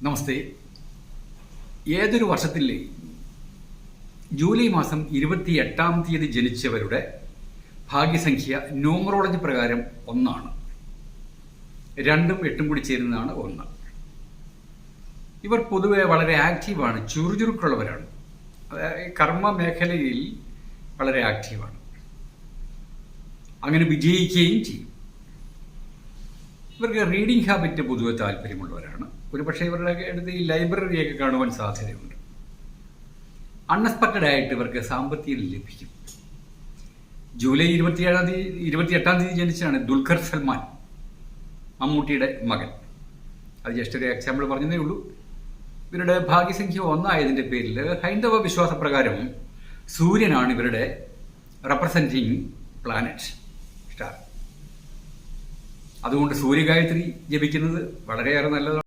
നമസ്തേ. ഏതൊരു വർഷത്തിലെ ജൂലൈ മാസം 28-ാം തീയതി ജനിച്ചവരുടെ ഭാഗ്യസംഖ്യ ന്യൂമറോളജി പ്രകാരം 1 ആണ്. 2ഉം 8ഉം കൂടി ചേരുന്നതാണ് 1. ഇവർ പൊതുവെ വളരെ ആക്റ്റീവാണ്, ചുറുചുറുക്കുള്ളവരാണ്. കർമ്മ മേഖലയിൽ വളരെ ആക്റ്റീവാണ്. അങ്ങനെ വിജയിക്കുകയും ചെയ്യും. ഇവർക്ക് റീഡിംഗ് ഹാബിറ്റ് പൊതുവെ താല്പര്യമുള്ളവരാണ്. ഒരുപക്ഷെ ഇവരുടെ അടുത്ത് ഈ ലൈബ്രറിയൊക്കെ കാണുവാൻ സാധ്യതയുണ്ട്. അൺഎക്സ്പെക്റ്റഡ് ആയിട്ട് ഇവർക്ക് സാമ്പത്തികം ലഭിക്കും. ജൂലൈ 28-ാം തീയതി ജനിച്ചാണ് ദുൽഖർ സൽമാൻ, മമ്മൂട്ടിയുടെ മകൻ. അത് ജസ്റ്റ് ഒരു എക്സാമ്പിൾ പറഞ്ഞതേ ഉള്ളൂ. ഇവരുടെ ഭാഗ്യസംഖ്യ 1 ആയതിൻ്റെ പേരിൽ ഹൈന്ദവ വിശ്വാസപ്രകാരം സൂര്യനാണ് ഇവരുടെ റെപ്രസെൻറ്റിങ് പ്ലാനറ്റ്, സ്റ്റാർ. അതുകൊണ്ട് സൂര്യഗായത്രി ജപിക്കുന്നത് വളരെയേറെ നല്ലതാണ്.